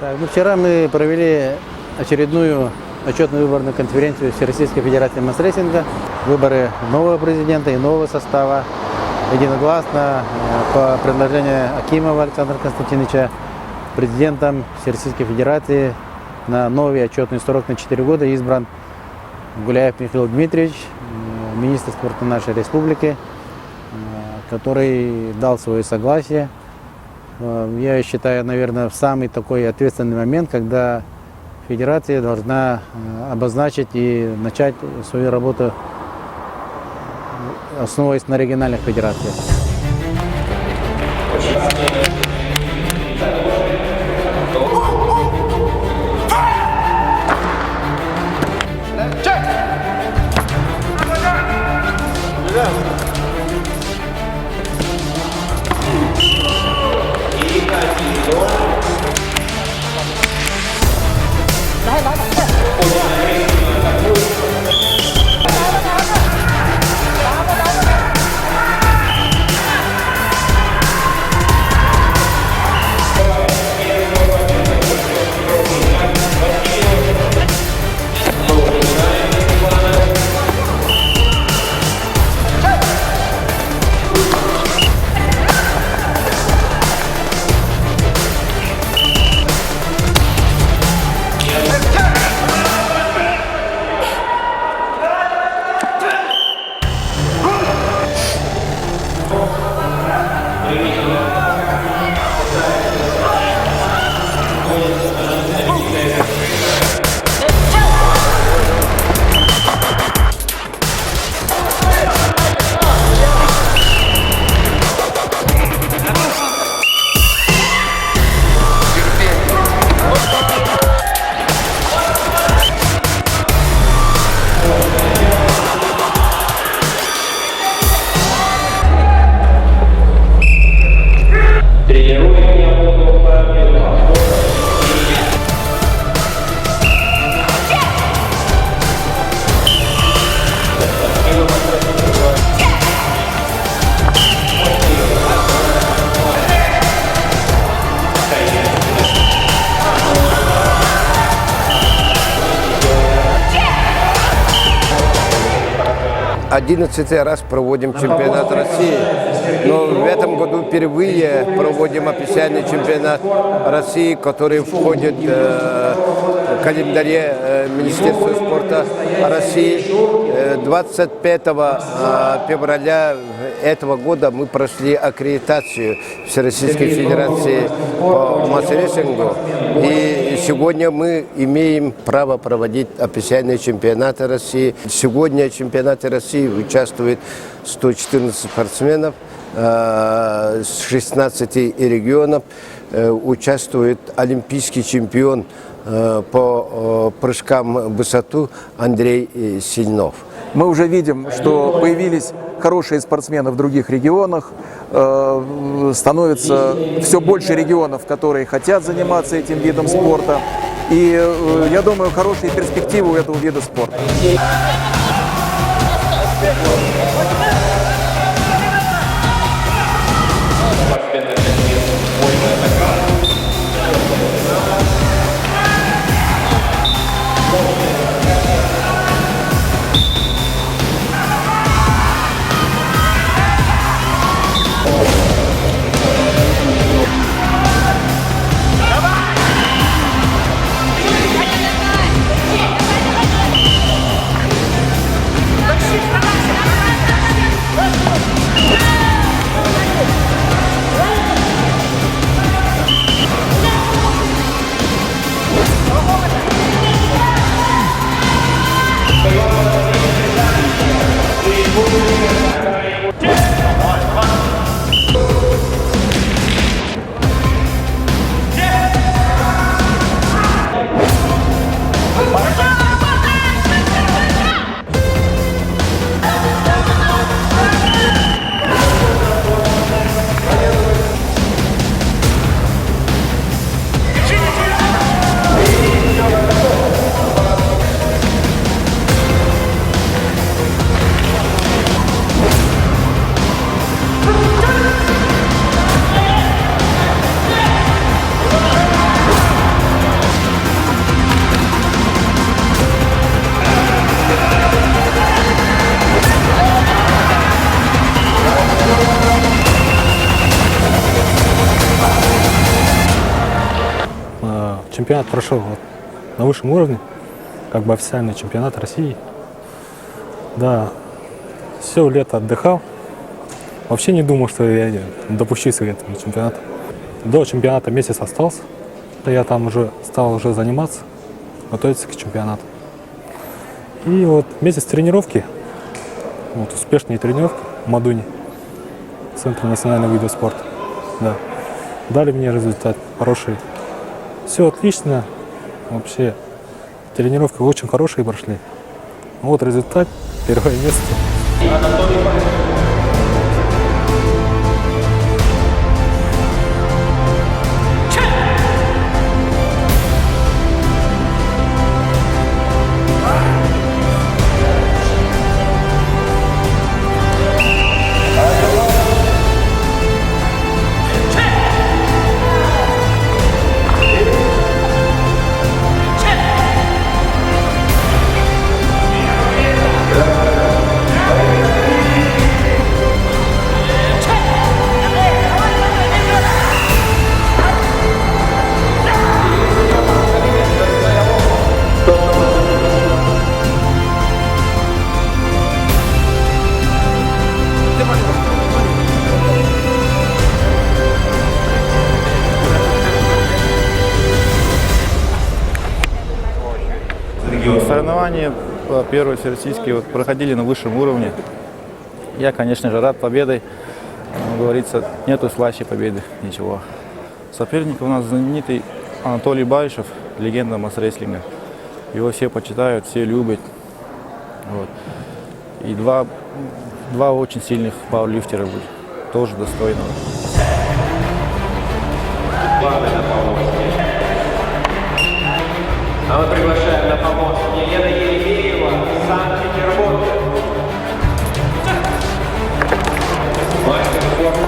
Так, ну, вчера мы провели очередную отчетную выборную конференцию Всероссийской Федерации массрестлинга. Выборы нового президента и нового состава единогласно по предложению Акимова Александра Константиновича президентом Всероссийской Федерации на новый отчетный срок на 4 года избран Гуляев Михаил Дмитриевич, министр спорта нашей республики, который дал свое согласие. Я считаю, наверное, самый такой ответственный момент, когда федерация должна обозначить и начать свою работу, основываясь на региональных федерациях. Одиннадцатый раз проводим чемпионат России, но в этом году впервые проводим официальный чемпионат России, который входит в календаре Министерства спорта России. 25 февраля этого года мы прошли аккредитацию Всероссийской Федерации по массрестлингу, и сегодня мы имеем право проводить официальные чемпионаты России. Сегодня в чемпионате России участвует 114 спортсменов с 16 регионов. Участвует олимпийский чемпион по прыжкам в высоту Андрей Сильнов. Мы уже видим, что появились хорошие спортсмены в других регионах, становится все больше регионов, которые хотят заниматься этим видом спорта. И я думаю, хорошие перспективы у этого вида спорта. чемпионат прошел вот на высшем уровне, как бы официальный чемпионат России. Да, все лето отдыхал. Вообще не думал, что я допущусь к этому чемпионату. До чемпионата месяц остался. Я там уже стал заниматься, готовиться к чемпионату. И вот месяц тренировки, вот успешные тренировки в Мадуне, в Центре национальных видов спорта. Да. Дали мне результат хороший. Все отлично. Вообще тренировки очень хорошие прошли. Вот результат, первое место. Соревнования первые всероссийские проходили на высшем уровне. Я, конечно же, рад победой. Как говорится, нету слаще победы, ничего. Соперник у нас знаменитый Анатолий Баишев, легенда масс-рестлинга. Его все почитают, все любят. Вот. И два очень сильных пауэрлифтера будет, тоже достойного. А мы приглашаем на помост Елена Еремеева, Санкт-Петербург. Мастер спорта.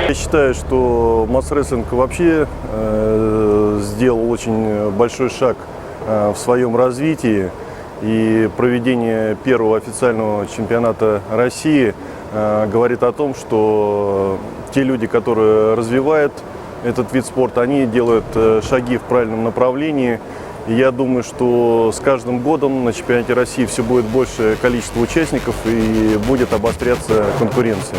Я считаю, что масс-рестлинг вообще сделал очень большой шаг в своем развитии. И проведение первого официального чемпионата России говорит о том, что те люди, которые развивают этот вид спорта, они делают шаги в правильном направлении. И я думаю, что с каждым годом на чемпионате России все будет большее количество участников и будет обостряться конкуренция.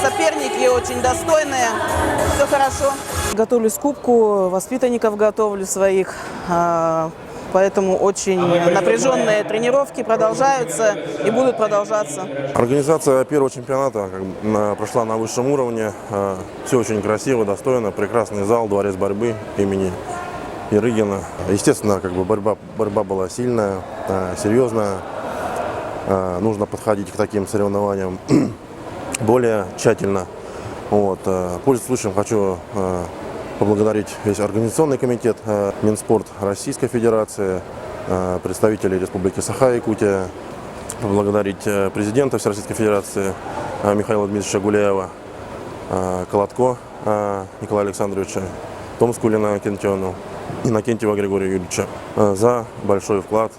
соперники очень достойные. Все хорошо. Готовлюсь к кубку, воспитанников готовлю своих. Поэтому очень напряженные тренировки продолжаются и будут продолжаться. Организация первого чемпионата прошла на высшем уровне. Все очень красиво, достойно. Прекрасный зал, дворец борьбы имени Ярыгина. Естественно, борьба была сильная, серьезная. Нужно подходить к таким соревнованиям более тщательно. Пользуясь случаем, хочу поблагодарить весь организационный комитет, Минспорт Российской Федерации, представителей Республики Саха-Якутия, поблагодарить президента Всероссийской Федерации Михаила Дмитриевича Гуляева, Колотко Николая Александровича, Томскулина Кентиону, Иннокентьева Григория Юрьевича за большой вклад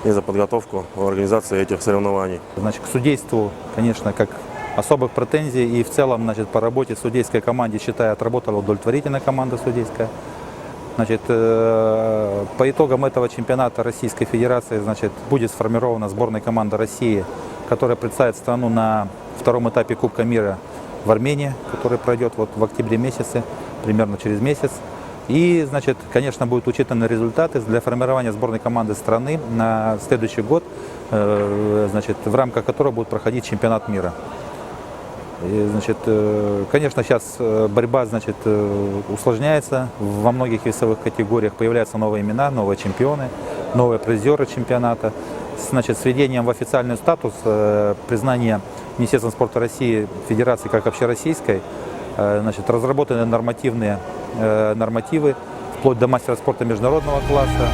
и за подготовку в организации этих соревнований. Значит, к судейству, конечно, как особых претензий и в целом, значит, по работе судейской команде, считаю, отработала удовлетворительно команда судейская. Значит, по итогам этого чемпионата Российской Федерации, значит, будет сформирована сборная команда России, которая представит страну на втором этапе Кубка мира в Армении, который пройдет в октябре месяце, примерно через месяц. И, значит, конечно, будут учитаны результаты для формирования сборной команды страны на следующий год, значит, в рамках которого будет проходить чемпионат мира. И, значит, конечно, сейчас борьба, значит, усложняется во многих весовых категориях, появляются новые имена, новые чемпионы, новые призеры чемпионата. Значит, с введением в официальный статус признания Министерством спорта России Федерации как общероссийской, значит, разработаны нормативы вплоть до мастера спорта международного класса.